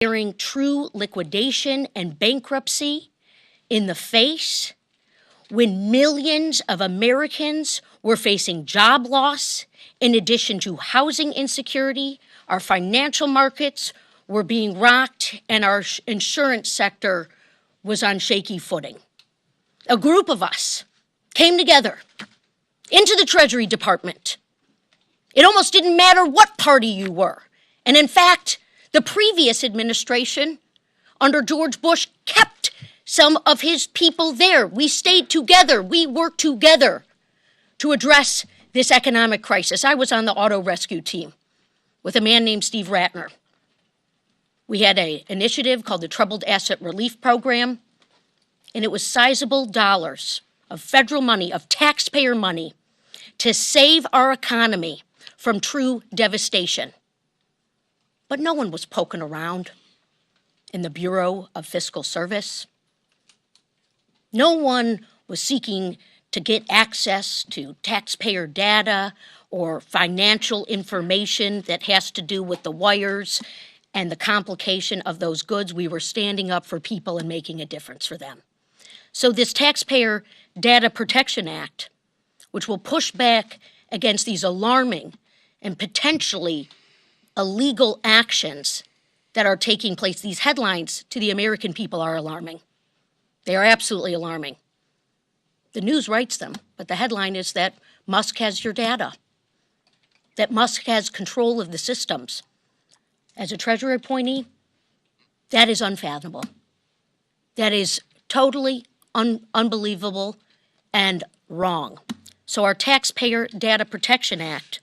staring true liquidation and bankruptcy in the face when millions of Americans were facing job loss in addition to housing insecurity, our financial markets were being rocked, and our insurance sector was on shaky footing. A group of us came together into the Treasury Department. It almost didn't matter what party you were. And in fact, the previous administration under George Bush kept some of his people there. We stayed together. We worked together to address this economic crisis. I was on the auto rescue team with a man named Steve Ratner. We had an initiative called the Troubled Asset Relief Program, and it was sizable dollars of federal money, of taxpayer money, to save our economy from true devastation. But no one was poking around in the Bureau of Fiscal Service. No one was seeking to get access to taxpayer data or financial information that has to do with the wires and the complication of those goods. We were standing up for people and making a difference for them. So this Taxpayer Data Protection Act, which will push back against these alarming and potentially illegal actions that are taking place, these headlines to the American people are alarming. They are absolutely alarming. The news writes them, but the headline is that Musk has your data, that Musk has control of the systems. As a Treasury appointee, that is unfathomable. That is totally unbelievable and wrong. So our Taxpayer Data Protection Act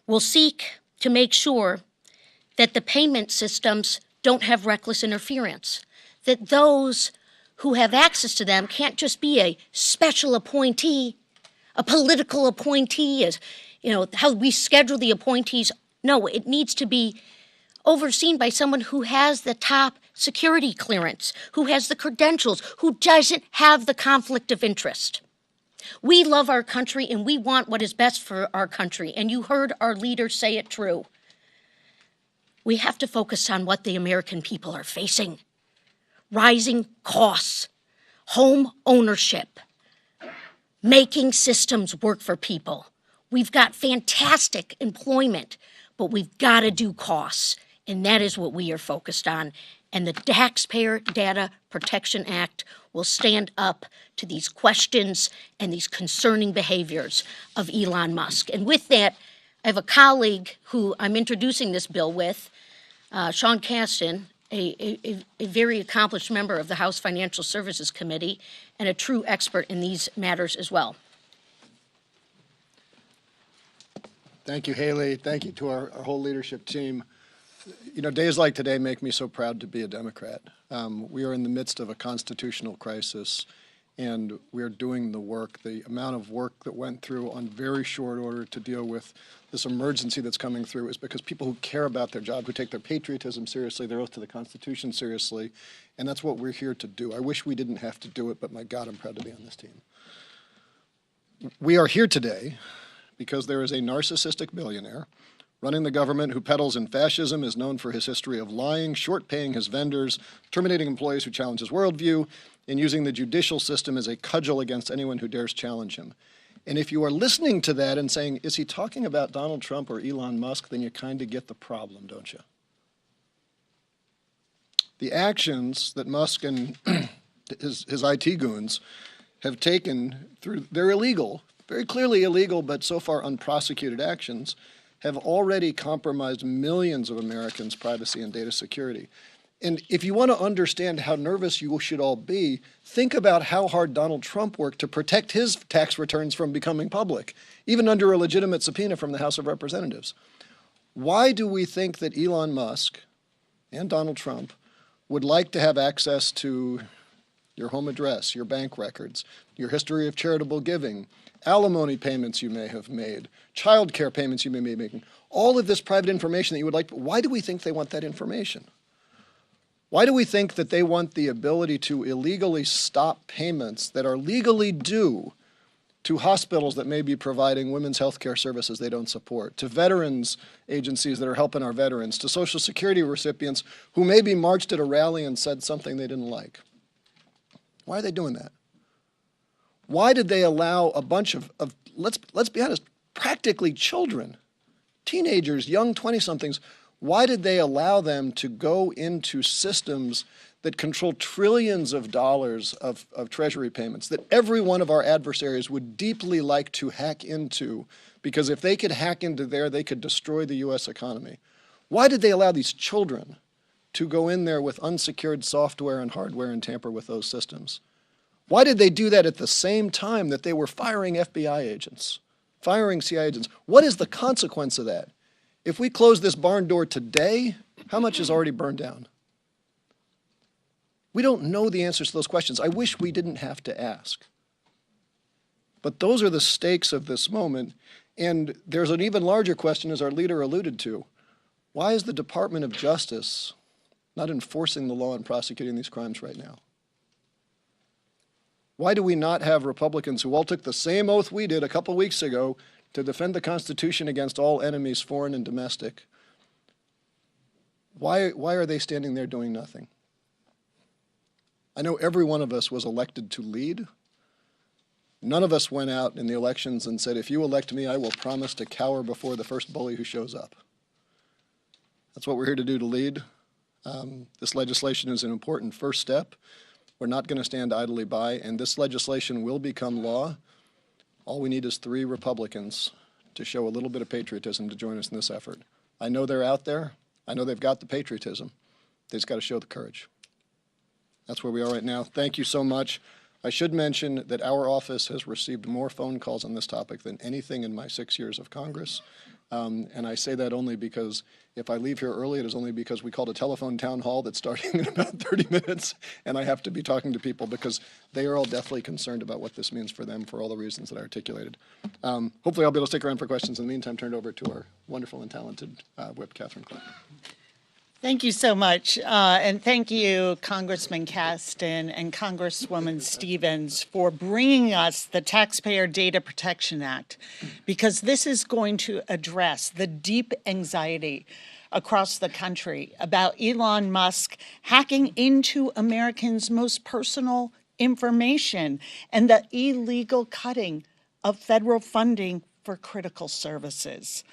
will seek to make sure that the payment systems don't have reckless interference, that those who have access to them can't just be a special appointee, a political appointee, as how we schedule the appointees. No, it needs to be overseen by someone who has the top security clearance, who has the credentials, who doesn't have the conflict of interest. We love our country and we want what is best for our country. And you heard our leaders say it true. We have to focus on what the American people are facing. Rising costs, home ownership, making systems work for people. We've got fantastic employment, but we've got to do costs. And that is what we are focused on. And the Taxpayer Data Protection Act will stand up to these questions and these concerning behaviors of Elon Musk. And with that, I have a colleague who I'm introducing this bill with, Sean Casten, a very accomplished member of the House Financial Services Committee and a true expert in these matters as well. Thank you, Haley. Thank you to our whole leadership team. Days like today make me so proud to be a Democrat. We are in the midst of a constitutional crisis, and we are doing the work. The amount of work that went through on very short order to deal with this emergency that's coming through is because people who care about their job, who take their patriotism seriously, their oath to the Constitution seriously, and that's what we're here to do. I wish we didn't have to do it, but my God, I'm proud to be on this team. We are here today because there is a narcissistic billionaire running the government who peddles in fascism, is known for his history of lying, short-paying his vendors, terminating employees who challenge his worldview, and using the judicial system as a cudgel against anyone who dares challenge him. And if you are listening to that and saying, is he talking about Donald Trump or Elon Musk, then you kind of get the problem, don't you? The actions that Musk and his IT goons have taken they're illegal, very clearly illegal, but so far unprosecuted actions, have already compromised millions of Americans' privacy and data security. And if you want to understand how nervous you should all be, think about how hard Donald Trump worked to protect his tax returns from becoming public, even under a legitimate subpoena from the House of Representatives. Why do we think that Elon Musk and Donald Trump would like to have access to your home address, your bank records, your history of charitable giving, alimony payments you may have made, child care payments you may be making, all of this private information that you would like? Why do we think they want that information? Why do we think that they want the ability to illegally stop payments that are legally due to hospitals that may be providing women's health care services they don't support, to veterans agencies that are helping our veterans, to Social Security recipients who maybe marched at a rally and said something they didn't like. Why are they doing that? Why did they allow a bunch of let's be honest, practically children, teenagers, young 20-somethings, why did they allow them to go into systems that control trillions of dollars of Treasury payments that every one of our adversaries would deeply like to hack into, because if they could hack into there, they could destroy the U.S. economy? Why did they allow these children to go in there with unsecured software and hardware and tamper with those systems? Why did they do that at the same time that they were firing FBI agents, firing CIA agents? What is the consequence of that? If we close this barn door today, how much is already burned down? We don't know the answers to those questions. I wish we didn't have to ask. But those are the stakes of this moment. And there's an even larger question, as our leader alluded to. Why is the Department of Justice not enforcing the law and prosecuting these crimes right now? Why do we not have Republicans who all took the same oath we did a couple weeks ago to defend the Constitution against all enemies, foreign and domestic? Why are they standing there doing nothing? I know every one of us was elected to lead. None of us went out in the elections and said, if you elect me, I will promise to cower before the first bully who shows up. That's what we're here to do, to lead. This legislation is an important first step. We're not going to stand idly by, and this legislation will become law. All we need is 3 Republicans to show a little bit of patriotism to join us in this effort. I know they're out there. I know they've got the patriotism. They just got to show the courage. That's where we are right now. Thank you so much. I should mention that our office has received more phone calls on this topic than anything in my 6 years of Congress. And I say that only because if I leave here early, it is only because we called a telephone town hall that's starting in about 30 minutes, and I have to be talking to people because they are all deathly concerned about what this means for them for all the reasons that I articulated. Hopefully I'll be able to stick around for questions. In the meantime, turn it over to our wonderful and talented Whip, Catherine Clark. Thank you so much. And thank you, Congressman Caston and Congresswoman Stevens, for bringing us the Taxpayer Data Protection Act, because this is going to address the deep anxiety across the country about Elon Musk hacking into Americans' most personal information and the illegal cutting of federal funding for critical services.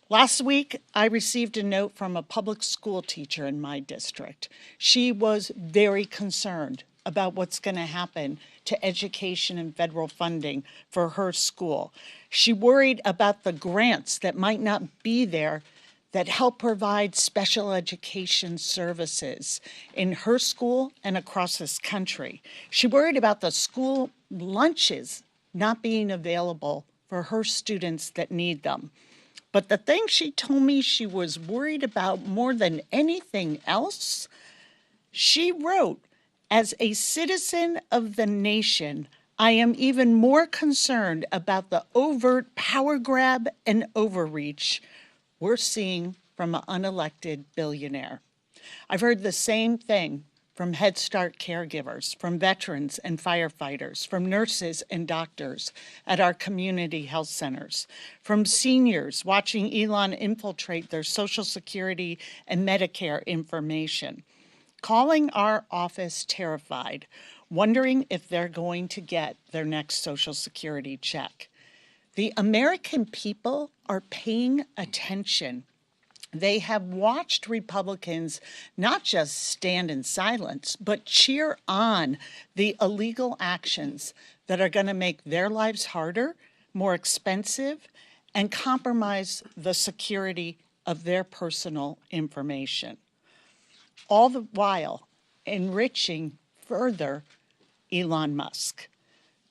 Last week, I received a note from a public school teacher in my district. She was very concerned about what's going to happen to education and federal funding for her school. She worried about the grants that might not be there that help provide special education services in her school and across this country. She worried about the school lunches not being available for her students that need them. But the thing she told me she was worried about more than anything else, she wrote, "As a citizen of the nation, I am even more concerned about the overt power grab and overreach we're seeing from an unelected billionaire." I've heard the same thing from Head Start caregivers, from veterans and firefighters, from nurses and doctors at our community health centers, from seniors watching Elon infiltrate their Social Security and Medicare information, calling our office terrified, wondering if they're going to get their next Social Security check. The American people are paying attention. They have watched Republicans not just stand in silence, but cheer on the illegal actions that are going to make their lives harder, more expensive, and compromise the security of their personal information. All the while enriching further Elon Musk.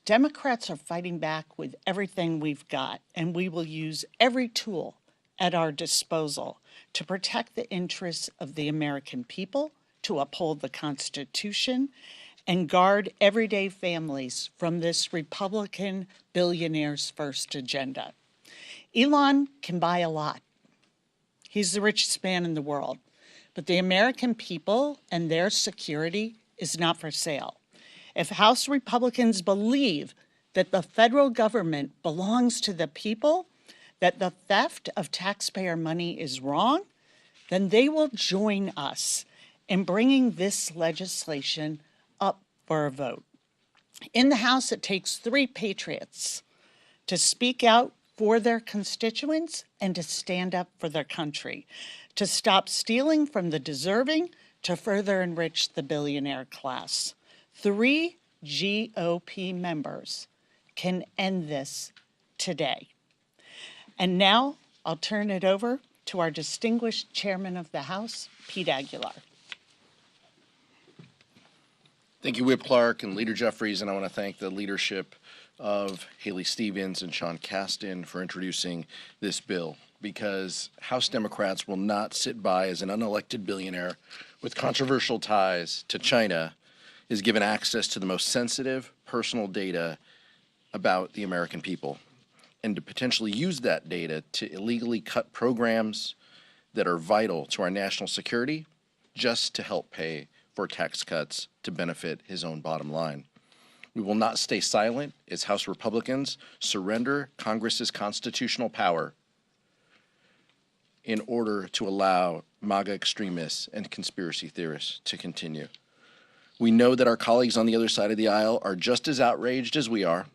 Democrats are fighting back with everything we've got, and we will use every tool at our disposal to protect the interests of the American people, to uphold the Constitution, and guard everyday families from this Republican billionaire's first agenda. Elon can buy a lot. He's the richest man in the world. But the American people and their security is not for sale. If House Republicans believe that the federal government belongs to the people, that the theft of taxpayer money is wrong, then they will join us in bringing this legislation up for a vote. In the House, it takes 3 patriots to speak out for their constituents and to stand up for their country, to stop stealing from the deserving, to further enrich the billionaire class. 3 GOP members can end this today. And now I'll turn it over to our distinguished chairman of the House, Pete Aguilar. Thank you, Whip Clark and Leader Jeffries, and I want to thank the leadership of Haley Stevens and Sean Casten for introducing this bill, because House Democrats will not sit by as an unelected billionaire with controversial ties to China is given access to the most sensitive personal data about the American people, and to potentially use that data to illegally cut programs that are vital to our national security just to help pay for tax cuts to benefit his own bottom line. We will not stay silent as House Republicans surrender Congress's constitutional power in order to allow MAGA extremists and conspiracy theorists to continue. We know that our colleagues on the other side of the aisle are just as outraged as we are,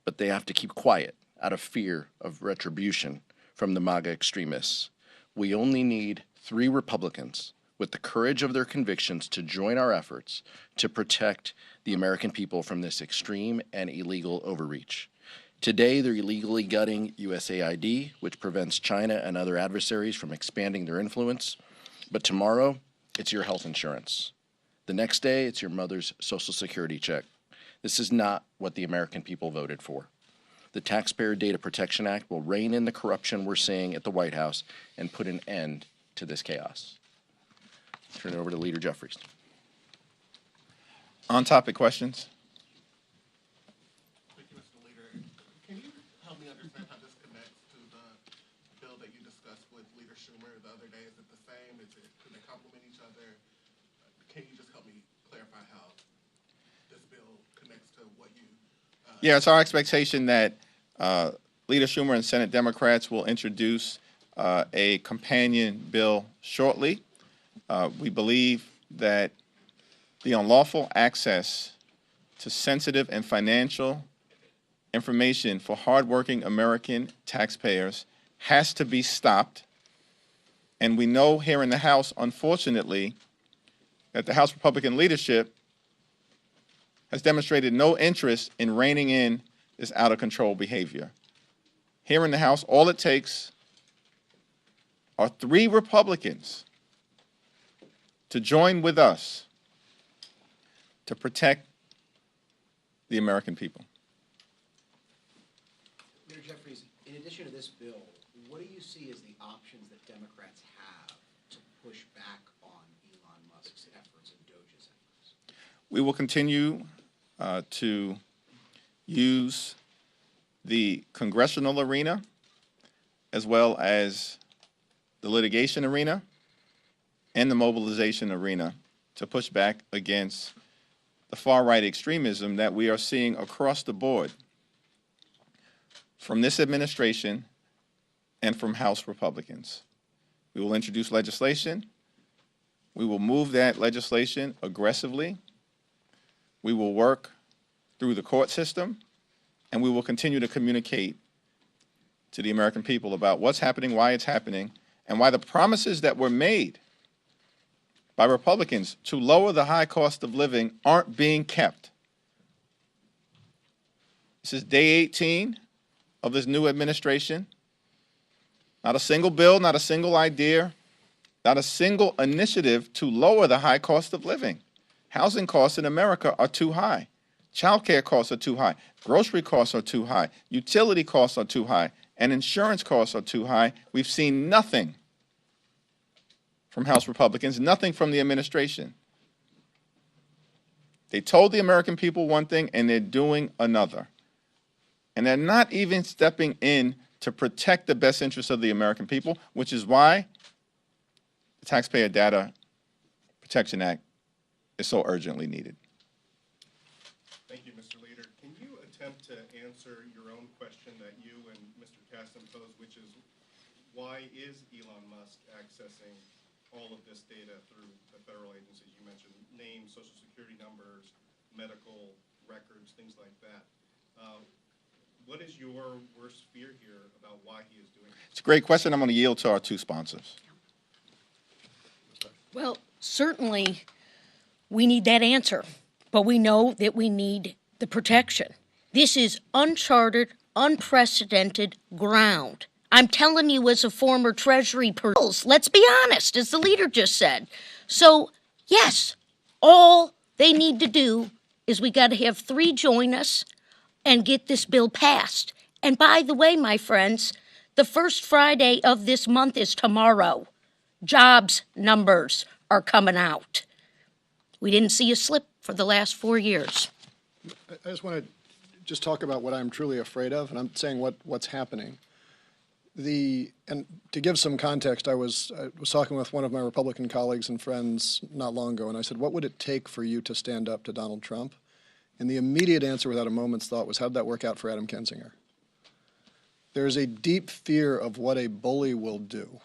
but they have to keep quiet out of fear of retribution from the MAGA extremists. We only need 3 Republicans with the courage of their convictions to join our efforts to protect the American people from this extreme and illegal overreach. Today, they're illegally gutting USAID, which prevents China and other adversaries from expanding their influence. But tomorrow, it's your health insurance. The next day, it's your mother's Social Security check. This is not what the American people voted for. The Taxpayer Data Protection Act will rein in the corruption we're seeing at the White House and put an end to this chaos. Turn it over to Leader Jeffries. On-topic questions? Thank you, Mr. Leader. Can you help me understand how this connects to the bill that you discussed with Leader Schumer the other day? Is it the same? Do they complement each other? Can you just help me clarify how this bill connects to what you... Yeah, it's our expectation that Leader Schumer and Senate Democrats will introduce a companion bill shortly. We believe that the unlawful access to sensitive and financial information for hardworking American taxpayers has to be stopped. And we know here in the House, unfortunately, that the House Republican leadership has demonstrated no interest in reining in this out-of-control behavior. Here in the House, all it takes are 3 Republicans to join with us to protect the American people. Mayor Jeffries, in addition to this bill, what do you see as the options that Democrats have to push back on Elon Musk's efforts and DOJ's efforts? We will continue to use the congressional arena as well as the litigation arena and the mobilization arena to push back against the far-right extremism that we are seeing across the board from this administration and from House Republicans. We will introduce legislation. We will move that legislation aggressively. We will work through the court system, and we will continue to communicate to the American people about what's happening, why it's happening, and why the promises that were made by Republicans to lower the high cost of living aren't being kept. This is day 18 of this new administration. Not a single bill, not a single idea, not a single initiative to lower the high cost of living. Housing costs in America are too high. Child care costs are too high. Grocery costs are too high. Utility costs are too high. And insurance costs are too high. We've seen nothing from House Republicans, nothing from the administration. They told the American people one thing, and they're doing another. And they're not even stepping in to protect the best interests of the American people, which is why the Taxpayer Data Protection Act is so urgently needed. Thank you, Mr. Leader. Can you attempt to answer your own question that you and Mr. Kasten posed, which is why is Elon Musk accessing all of this data through the federal agencies you mentioned, names, social security numbers, medical records, things like that? What is your worst fear here about why he is doing this? It's a great question. I'm going to yield to our two sponsors. Well, certainly we need that answer, but we know that we need the protection. This is uncharted, unprecedented ground. I'm telling you as a former Treasury person, let's be honest, as the leader just said. So, yes, all they need to do is we got to have 3 join us and get this bill passed. And by the way, my friends, the first Friday of this month is tomorrow. Jobs numbers are coming out. We didn't see a slip for the last 4 years. I just want to just talk about what I'm truly afraid of, and I'm saying what's happening. And to give some context, I was talking with one of my Republican colleagues and friends not long ago, and I said, what would it take for you to stand up to Donald Trump? And the immediate answer without a moment's thought was, how'd that work out for Adam Kinzinger? There is a deep fear of what a bully will do.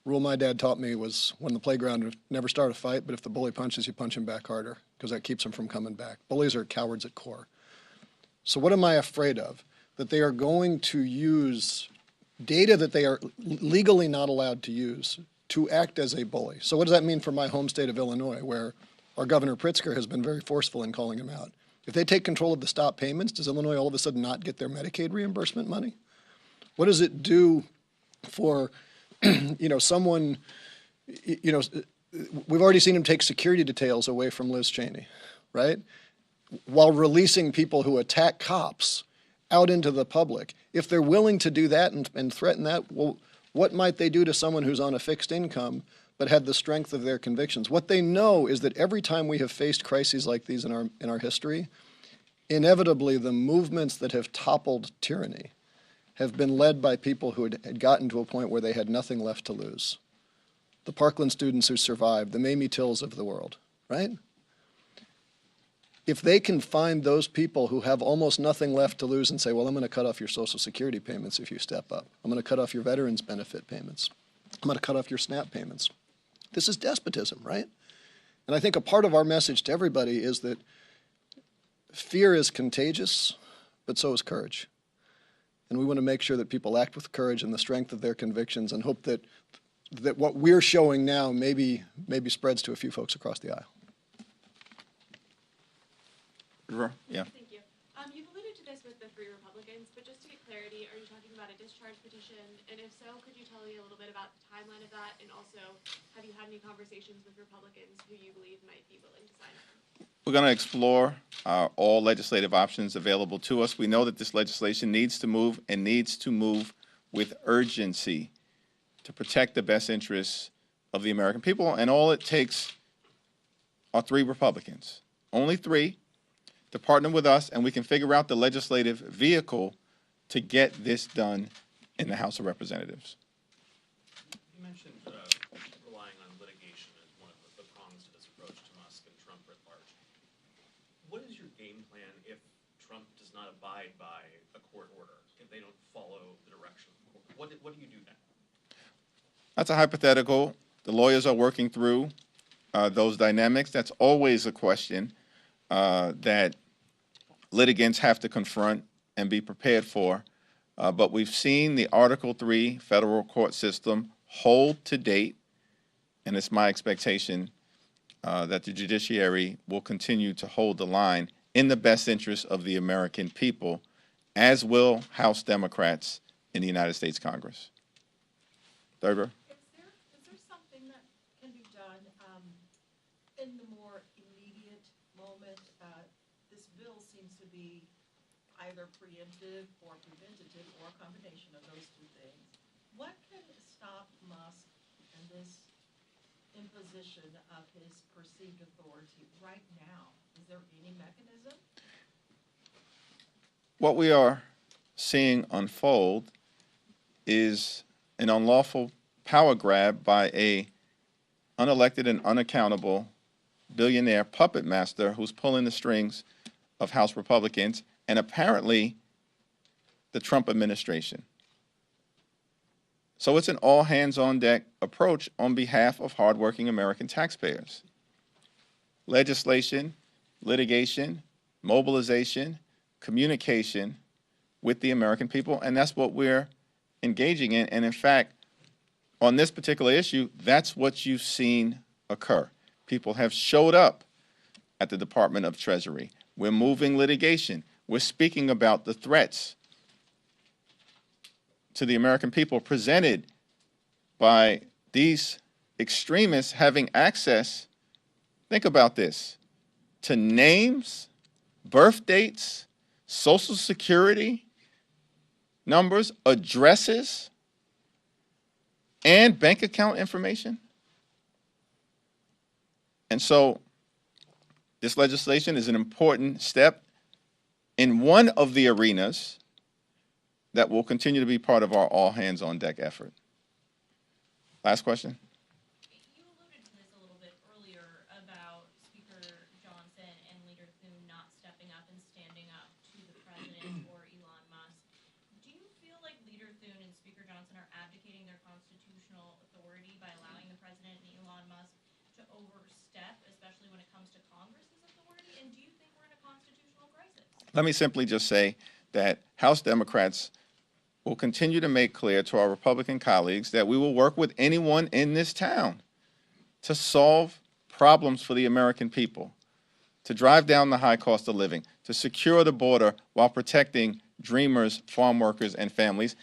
Rule my dad taught me was when the playground, never start a fight, but if the bully punches, you punch him back harder, because that keeps him from coming back. Bullies are cowards at core. So what am I afraid of? That they are going to use data that they are legally not allowed to use to act as a bully. So what does that mean for my home state of Illinois, where our Governor Pritzker has been very forceful in calling him out? If they take control of the stop payments, does Illinois all of a sudden not get their Medicaid reimbursement money? What does it do for, someone, we've already seen him take security details away from Liz Cheney, right? While releasing people who attack cops out into the public. If they're willing to do that and threaten that, well, what might they do to someone who's on a fixed income but had the strength of their convictions? What they know is that every time we have faced crises like these in our history, inevitably the movements that have toppled tyranny have been led by people who had gotten to a point where they had nothing left to lose. The Parkland students who survived, the Mamie Tills of the world, right? If they can find those people who have almost nothing left to lose and say, well, I'm going to cut off your Social Security payments if you step up. I'm going to cut off your veterans benefit payments. I'm going to cut off your SNAP payments. This is despotism, right? And I think a part of our message to everybody is that fear is contagious, but so is courage. And we want to make sure that people act with courage and the strength of their convictions, and hope that what we're showing now maybe spreads to a few folks across the aisle. Yeah. Thank you. You've alluded to this with the 3 Republicans, but just to get clarity, are you talking about a discharge petition? And if so, could you tell me a little bit about the timeline of that? And also, have you had any conversations with Republicans who you believe might be willing to sign up? We're going to explore all legislative options available to us. We know that this legislation needs to move, and needs to move with urgency to protect the best interests of the American people. And all it takes are 3 Republicans, only 3, to partner with us, and we can figure out the legislative vehicle to get this done in the House of Representatives. You mentioned relying on litigation as one of the prongs to this approach to Musk and Trump writ large. What is your game plan if Trump does not abide by a court order, if they don't follow the direction of the court? What do you do then? That's a hypothetical. The lawyers are working through those dynamics. That's always a question that litigants have to confront and be prepared for. But we've seen the Article 3 federal court system hold to date, and it's my expectation that the judiciary will continue to hold the line in the best interest of the American people, as will House Democrats in the United States Congress. Thurber? Is there something that can be done in the more immediate moment? This bill seems to be either preemptive or preventative, or a combination of those 2 things. What can stop Musk and this imposition of his perceived authority right now? Is there any mechanism? What we are seeing unfold is an unlawful power grab by a unelected and unaccountable billionaire puppet master who's pulling the strings of House Republicans and apparently the Trump administration. So it's an all-hands-on-deck approach on behalf of hardworking American taxpayers. Legislation, litigation, mobilization, communication with the American people, and that's what we're engaging in. And in fact, on this particular issue, that's what you've seen occur. People have showed up at the Department of Treasury. We're moving litigation. We're speaking about the threats to the American people presented by these extremists having access, think about this, to names, birth dates, Social Security numbers, addresses, and bank account information. And so this legislation is an important step in one of the arenas that will continue to be part of our all-hands-on-deck effort. Last question. You alluded to this a little bit earlier about Speaker Johnson and Leader Thune not stepping up and standing up to the president or Elon Musk. Do you feel like Leader Thune and Speaker Johnson are abdicating their constitutional authority by allowing the president and Elon Musk to overstep, especially when it comes to Congress's authority? And do you think we're in a constitutional crisis? Let me simply just say that House Democrats will continue to make clear to our Republican colleagues that we will work with anyone in this town to solve problems for the American people, to drive down the high cost of living, to secure the border while protecting dreamers, farm workers, and families,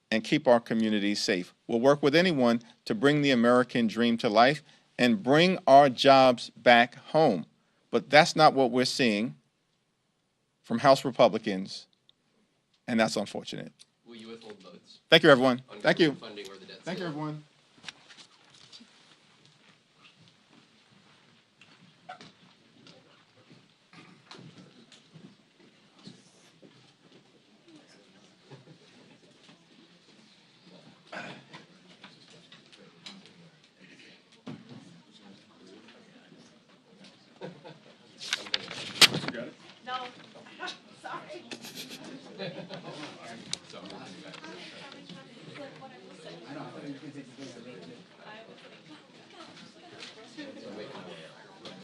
and keep our communities safe. We'll work with anyone to bring the American dream to life and bring our jobs back home. But that's not what we're seeing from House Republicans, and that's unfortunate. Will you withhold votes? Thank you, everyone. On Thank you. funding or the debt Thank you, ceiling? everyone.